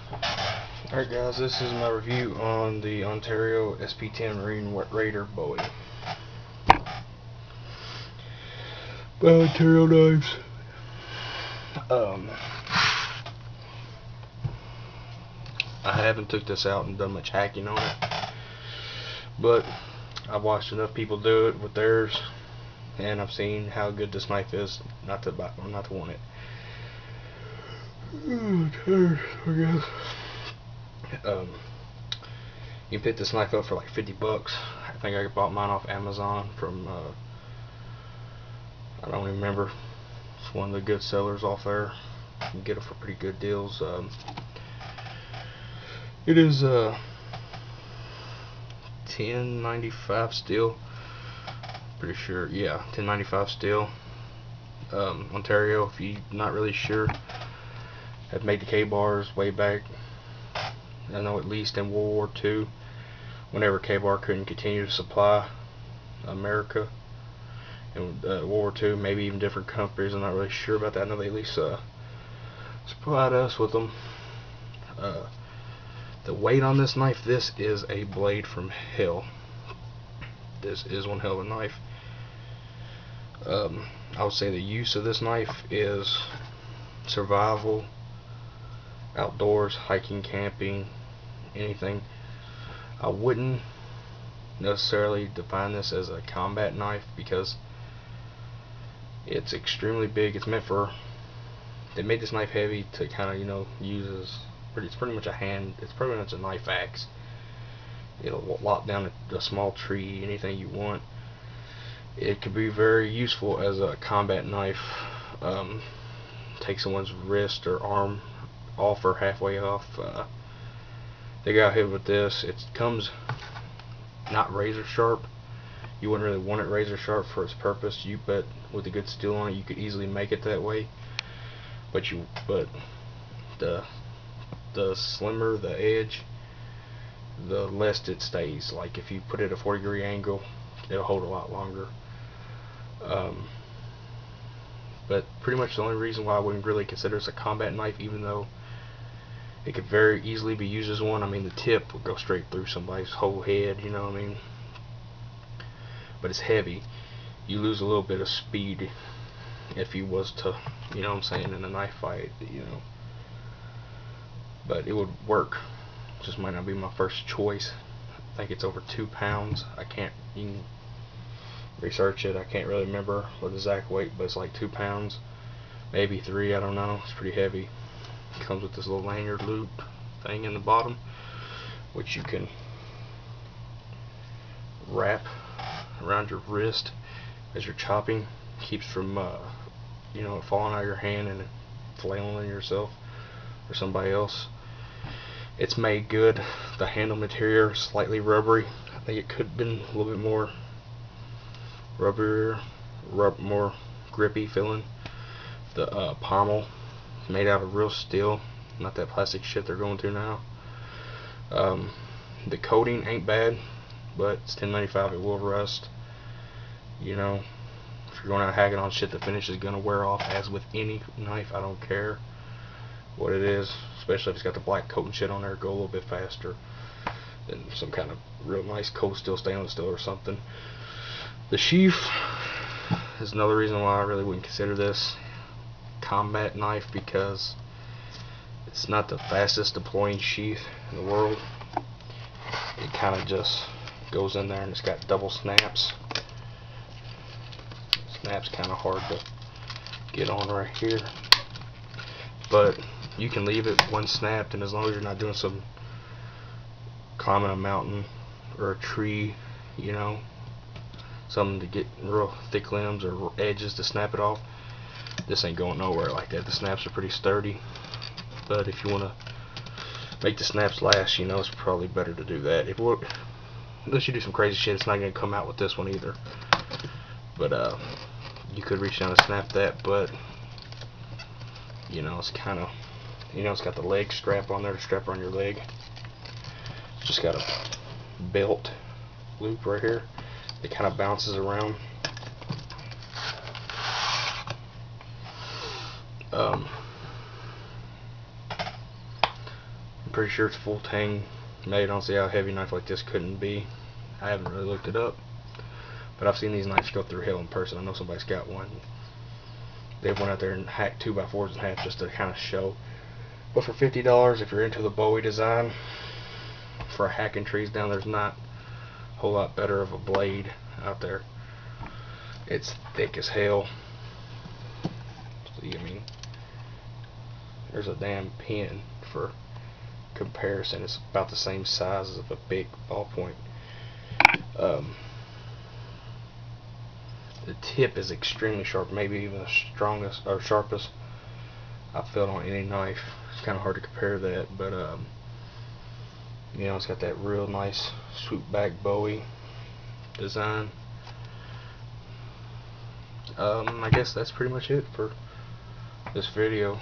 Alright guys, this is my review on the Ontario sp10 Marine Raider bowie. By Ontario Knives. I haven't took this out and done much hacking on it, but I've watched enough people do it with theirs, and I've seen how good this knife is not to want it. I'm tired, I guess. You can pick this knife up for like 50 bucks. I think I bought mine off Amazon from I don't even remember. It's one of the good sellers off there. You can get it for pretty good deals. It is $10.95 steel. Pretty sure, yeah, $10.95 steel. Ontario, if you're not really sure, have made the K-bars way back. I know at least in World War II, whenever K-bar couldn't continue to supply America in World War II, maybe even different countries. I'm not really sure about that. I know they at least supplied us with them. The weight on this knife, this is a blade from hell. This is one hell of a knife. I would say the use of this knife is survival, outdoors, hiking, camping, anything. I wouldn't necessarily define this as a combat knife because it's extremely big. It's meant for, they made this knife heavy to kind of, you know, use as it's pretty much a hand, it's pretty much a knife axe. It'll lock down a small tree, anything you want. It could be very useful as a combat knife. Take someone's wrist or arm off or halfway off. They got hit with this. It comes not razor sharp. You wouldn't really want it razor sharp for its purpose. But with a good steel on it, you could easily make it that way. But the slimmer the edge, the less it stays. Like if you put it at a 40-degree angle, it'll hold a lot longer. But pretty much the only reason why I wouldn't really consider this a combat knife, even though it could very easily be used as one. I mean, the tip would go straight through somebody's whole head, you know what I mean? But it's heavy. You lose a little bit of speed if you was to, you know what I'm saying, in a knife fight, you know. But it would work. Just might not be my first choice. I think it's over 2 pounds. I can't, you can research it. I can't really remember what the exact weight, but it's like 2 pounds, maybe 3, I don't know. It's pretty heavy. It comes with this little lanyard loop thing in the bottom, which you can wrap around your wrist as you're chopping. Keeps from you know, falling out of your hand and flailing yourself or somebody else. It's made good. The handle material is slightly rubbery. I think it could have been a little bit more rubberier, more grippy feeling. The pommel made out of real steel, not that plastic shit they're going to now. The coating ain't bad, but it's $10.95. It will rust. You know, if you're going out hacking on shit, the finish is gonna wear off, as with any knife. I don't care what it is, especially if it's got the black coat and shit on there. Go a little bit faster than some kind of real nice cold steel, stainless steel or something. The sheath is another reason why I really wouldn't consider this combat knife, because it's not the fastest deploying sheath in the world. It kind of just goes in there and it's got double snaps. Snap's kind of hard to get on right here, but you can leave it one snapped, and as long as you're not doing some climbing a mountain or a tree, you know, something to get real thick limbs or edges to snap it off, this ain't going nowhere like that. The snaps are pretty sturdy, but if you want to make the snaps last, you know, it's probably better to do that. Unless you do some crazy shit, it's not going to come out with this one either. But you could reach down and snap that, but you know, it's kind of, you know, it's got the leg strap on there to strap on your leg. It's just got a belt loop right here. It kind of bounces around. pretty sure it's full tang made. I don't see how a heavy knife like this couldn't be. I haven't really looked it up, but I've seen these knives go through hell in person. I know somebody's got one. They went out there and hacked 2x4s in half just to kind of show. But for $50, if you're into the Bowie design, for hacking trees down, there's not a whole lot better of a blade out there. It's thick as hell. See, I mean, there's a damn pin for comparison. It's about the same size as a big ballpoint. The tip is extremely sharp, maybe even the strongest or sharpest I've felt on any knife. It's kind of hard to compare that, but you know, it's got that real nice swoop back Bowie design. I guess that's pretty much it for this video.